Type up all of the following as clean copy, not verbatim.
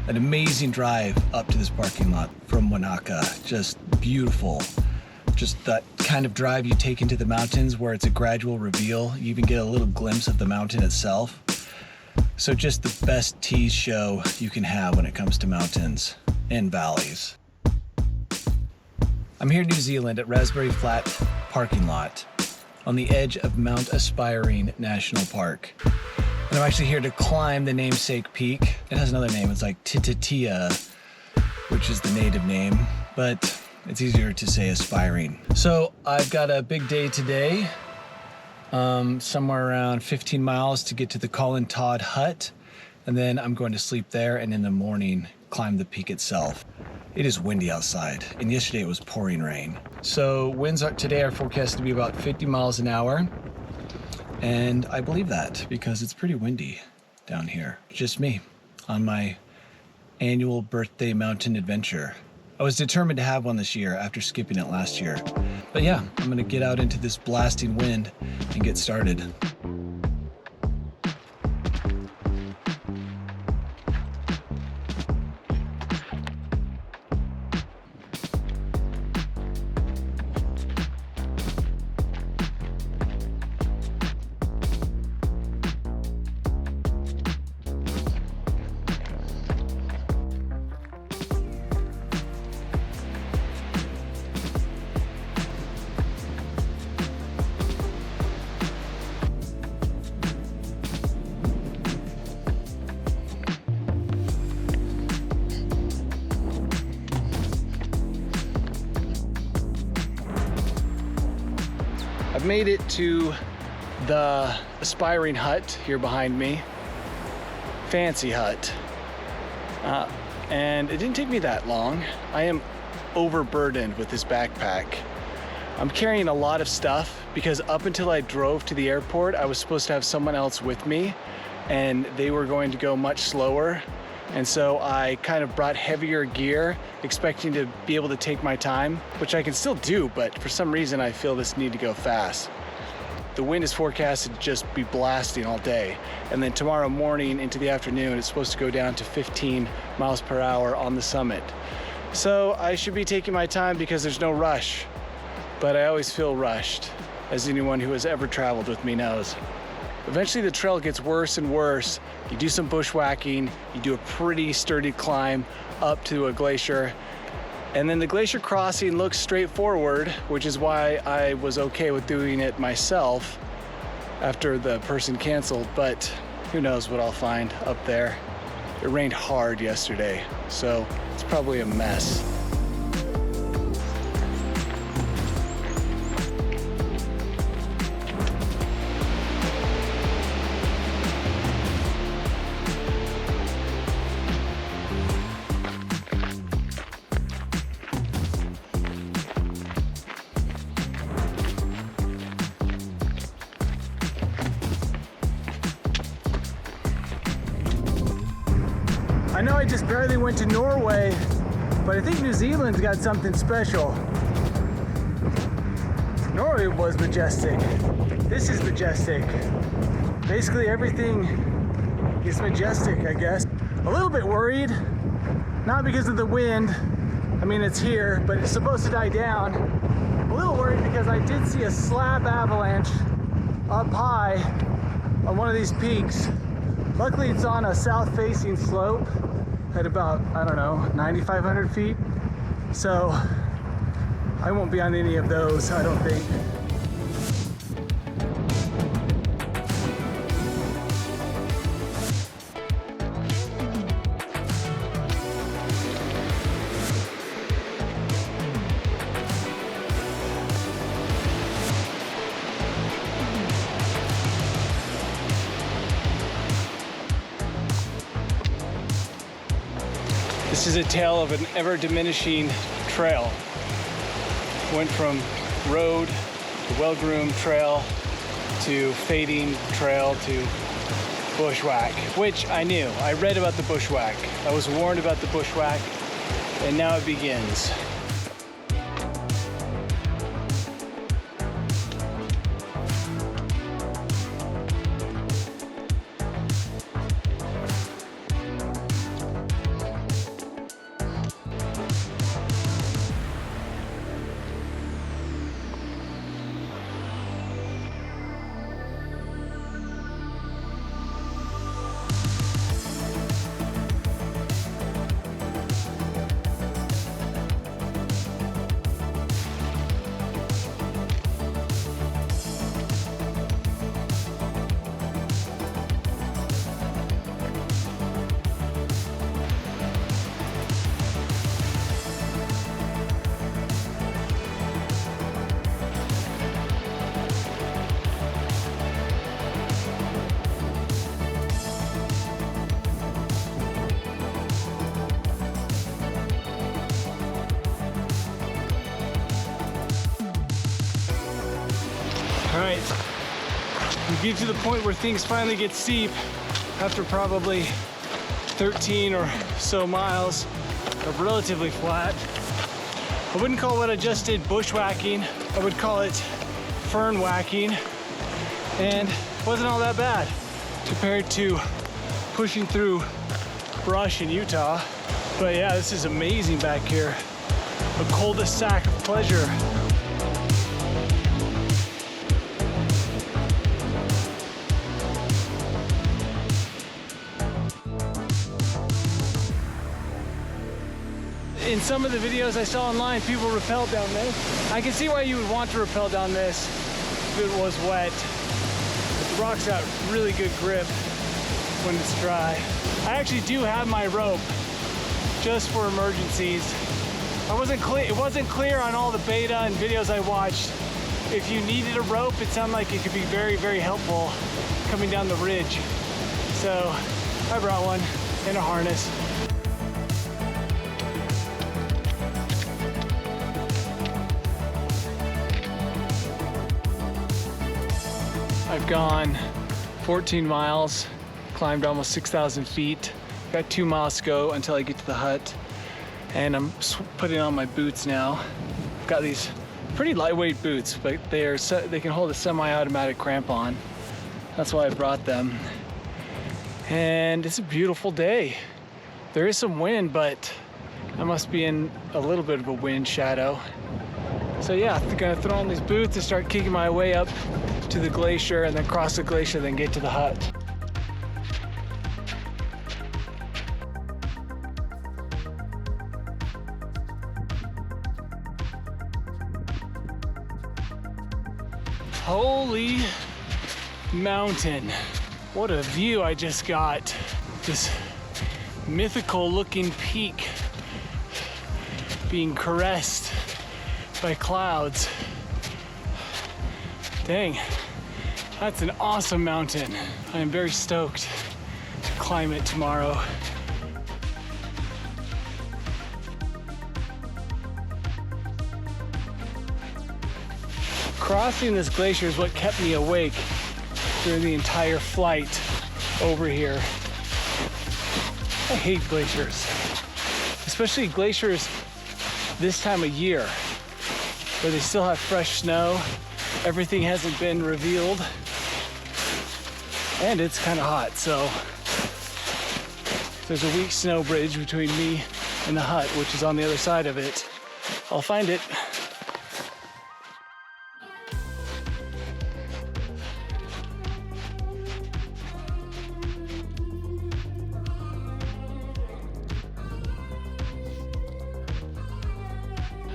An amazing drive up to this parking lot from Wanaka. Just beautiful. Just that kind of drive you take into the mountains where it's a gradual reveal. You even get a little glimpse of the mountain itself. So just the best tease show you can have when it comes to mountains and valleys. I'm here in New Zealand at Raspberry Flat parking lot on the edge of Mount Aspiring National Park. And I'm actually here to climb the namesake peak. It has another name, it's like Tititia, which is the native name, but it's easier to say Aspiring. So I've got a big day today, somewhere around 15 miles to get to the Colin Todd hut, and then I'm going to sleep there and in the morning climb the peak itself. It is windy outside, and yesterday it was pouring rain. So winds today are forecast to be about 50 miles an hour. And I believe that because it's pretty windy down here. Just me on my annual birthday mountain adventure. I was determined to have one this year after skipping it last year. But yeah, I'm gonna get out into this blasting wind and get started. I've made it to the Aspiring hut here behind me. Fancy hut. And it didn't take me that long. I am overburdened with this backpack. I'm carrying a lot of stuff because up until I drove to the airport, I was supposed to have someone else with me and they were going to go much slower. And so I kind of brought heavier gear, expecting to be able to take my time, which I can still do, but for some reason I feel this need to go fast. The wind is forecasted to just be blasting all day. And then tomorrow morning into the afternoon, it's supposed to go down to 15 miles per hour on the summit. So I should be taking my time because there's no rush, but I always feel rushed, as anyone who has ever traveled with me knows. Eventually the trail gets worse and worse. You do some bushwhacking, you do a pretty sturdy climb up to a glacier, and then the glacier crossing looks straightforward, which is why I was okay with doing it myself after the person canceled, but who knows what I'll find up there. It rained hard yesterday, so it's probably a mess. I know I just barely went to Norway, but I think New Zealand's got something special. Norway was majestic. This is majestic. Basically everything is majestic, I guess. A little bit worried, not because of the wind. I mean, it's here, but it's supposed to die down. A little worried because I did see a slab avalanche up high on one of these peaks. Luckily, it's on a south-facing slope at about, I don't know, 9,500 feet. So I won't be on any of those, I don't think. This is a tale of an ever-diminishing trail. Went from road to well-groomed trail to fading trail to bushwhack, which I knew. I read about the bushwhack. I was warned about the bushwhack, and now it begins. right, we get to the point where things finally get steep after probably 13 or so miles of relatively flat. I wouldn't call what I just did bushwhacking. I would call it fern whacking, and it wasn't all that bad compared to pushing through brush in Utah. But yeah, this is amazing back here. A cul-de-sac of pleasure. In some of the videos I saw online, people rappelled down this. I can see why you would want to rappel down this if it was wet. But the rock's got really good grip when it's dry. I actually do have my rope just for emergencies. It wasn't clear on all the beta and videos I watched. If you needed a rope, it sounded like it could be very, very helpful coming down the ridge. So I brought one in a harness. I've gone 14 miles, climbed almost 6,000 feet. Got 2 miles to go until I get to the hut. And I'm putting on my boots now. I've got these pretty lightweight boots, but they can hold a semi-automatic crampon. That's why I brought them. And it's a beautiful day. There is some wind, but I must be in a little bit of a wind shadow. So yeah, I'm gonna throw on these boots and start kicking my way up to the glacier, and then cross the glacier, then get to the hut. Holy mountain. What a view I just got. This mythical looking peak being caressed by clouds. Dang, that's an awesome mountain. I am very stoked to climb it tomorrow. Crossing this glacier is what kept me awake during the entire flight over here. I hate glaciers, especially glaciers this time of year, where they still have fresh snow, everything hasn't been revealed, and it's kind of hot. So there's a weak snow bridge between me and the hut, which is on the other side of it. I'll find it.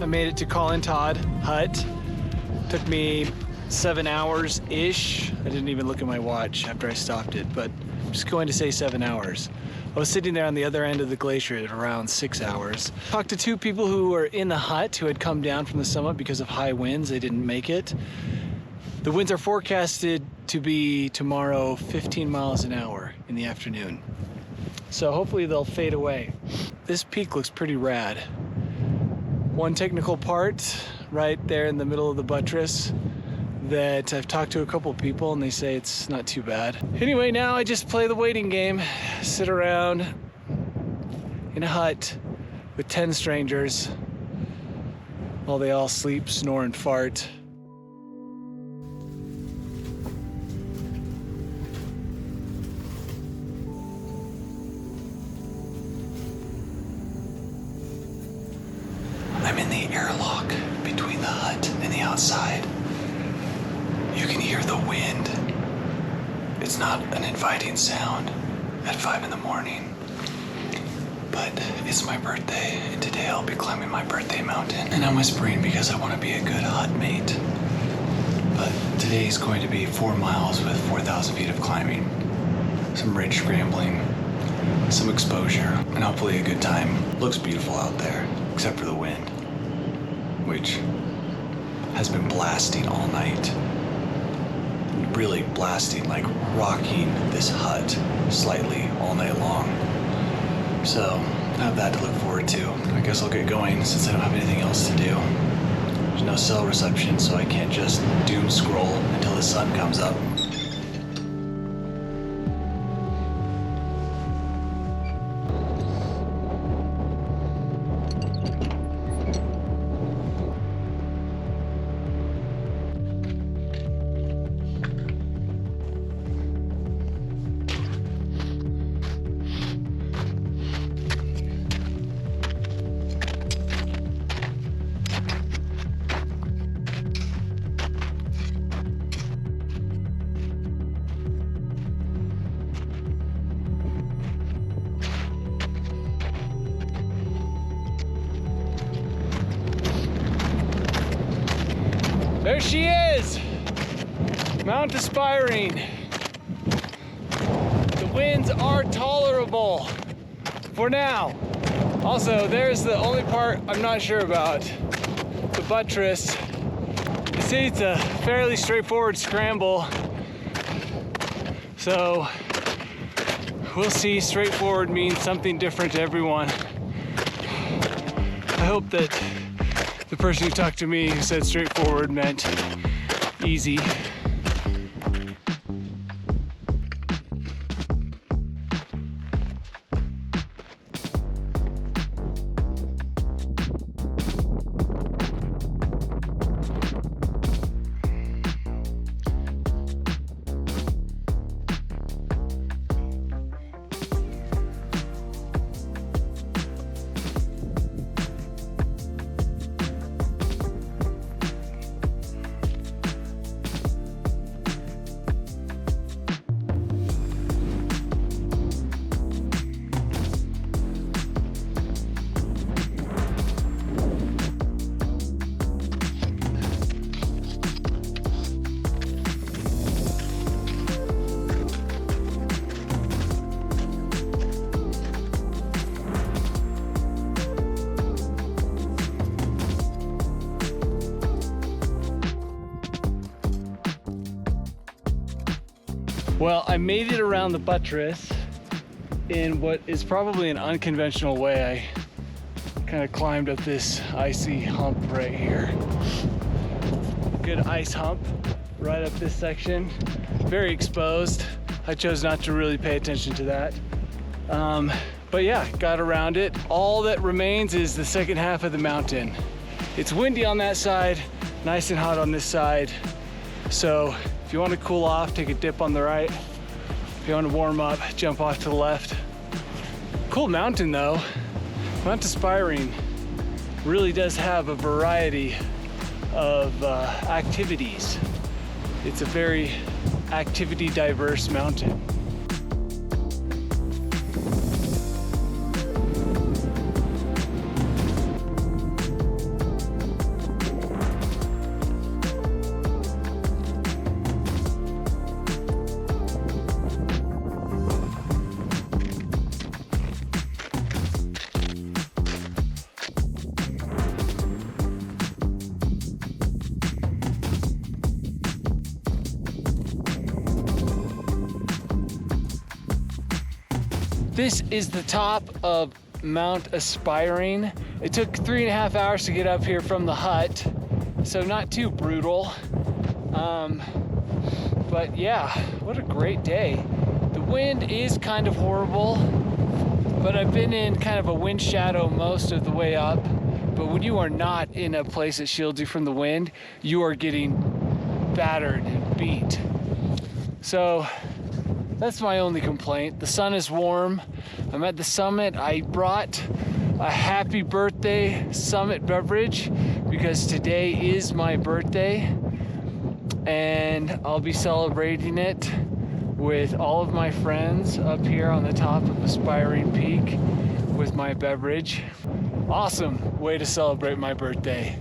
I made it to Colin Todd hut. Took me 7 hours-ish. I didn't even look at my watch after I stopped it, but I'm just going to say 7 hours. I was sitting there on the other end of the glacier at around 6 hours. Talked to 2 people who were in the hut who had come down from the summit because of high winds. They didn't make it. The winds are forecasted to be tomorrow 15 miles an hour in the afternoon. So hopefully they'll fade away. This peak looks pretty rad. One technical part right there in the middle of the buttress that I've talked to a couple of people and they say it's not too bad. Anyway, now I just play the waiting game. Sit around in a hut with 10 strangers while they all sleep, snore, and fart. I'm in the airlock between the hut and the outside. You can hear the wind. It's not an inviting sound at 5 in the morning, but it's my birthday, and today I'll be climbing my birthday mountain. And I'm whispering because I want to be a good hut mate. But today's going to be 4 miles with 4,000 feet of climbing, some ridge scrambling, some exposure, and hopefully a good time. Looks beautiful out there, except for the wind, which has been blasting all night. Really blasting, like rocking this hut slightly all night long. So I have that to look forward to. I guess I'll get going since I don't have anything else to do. There's no cell reception, so I can't just doom scroll until the sun comes up. There she is! Mount Aspiring. The winds are tolerable for now. Also, there's the only part I'm not sure about. The buttress. You see, it's a fairly straightforward scramble. So, we'll see. Straightforward means something different to everyone. I hope that the person who talked to me who said straightforward meant easy. Well, I made it around the buttress in what is probably an unconventional way. I kind of climbed up this icy hump right here. Good ice hump right up this section. Very exposed. I chose not to really pay attention to that. But yeah, got around it. All that remains is the second half of the mountain. It's windy on that side, nice and hot on this side. So if you want to cool off, take a dip on the right. If you want to warm up, jump off to the left. Cool mountain though. Mount Aspiring really does have a variety of activities. It's a very activity diverse mountain. This is the top of Mount Aspiring. It took 3.5 hours to get up here from the hut, so not too brutal. But yeah, what a great day. The wind is kind of horrible, but I've been in kind of a wind shadow most of the way up. But when you are not in a place that shields you from the wind, you are getting battered and beat. So that's my only complaint. The sun is warm. I'm at the summit. I brought a happy birthday summit beverage because today is my birthday, and I'll be celebrating it with all of my friends up here on the top of Aspiring Peak with my beverage. Awesome way to celebrate my birthday.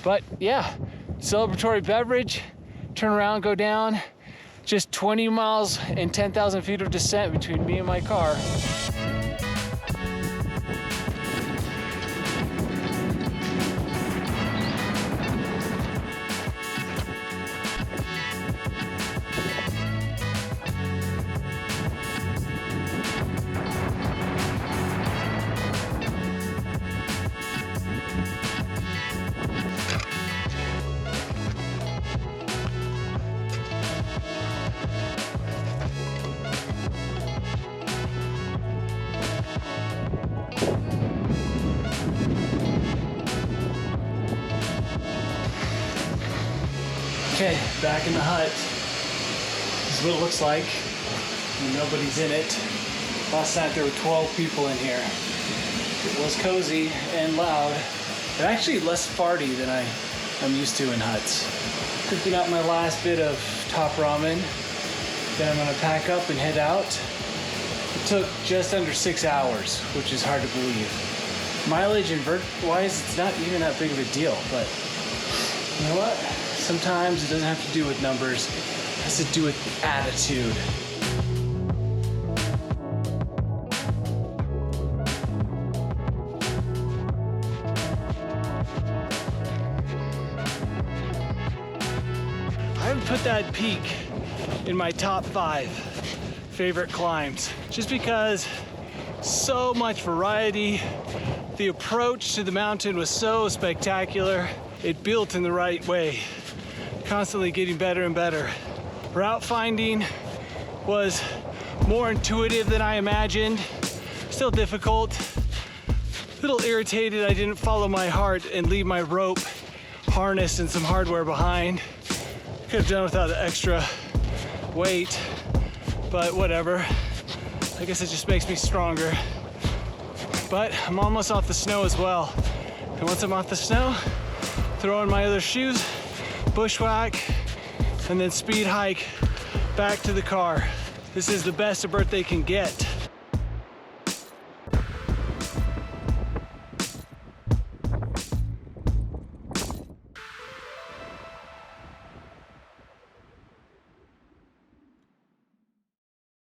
But yeah, celebratory beverage, turn around, go down. Just 20 miles and 10,000 feet of descent between me and my car. Okay, back in the hut. This is what it looks like. Nobody's in it. Last night there were 12 people in here. It was cozy and loud, but actually less farty than I'm used to in huts. Cooking up my last bit of top ramen. Then I'm gonna pack up and head out. It took just under 6 hours, which is hard to believe. Mileage and vert-wise, it's not even that big of a deal, but you know what? Sometimes it doesn't have to do with numbers, it has to do with attitude. I haven't put that peak in my top 5 favorite climbs, just because so much variety. The approach to the mountain was so spectacular. It built in the right way, constantly getting better and better. Route finding was more intuitive than I imagined. Still difficult. A little irritated I didn't follow my heart and leave my rope, harness, and some hardware behind. Could have done without the extra weight, but whatever. I guess it just makes me stronger. But I'm almost off the snow as well. And once I'm off the snow, throw on my other shoes, bushwhack, and then speed hike back to the car. This is the best a birthday can get.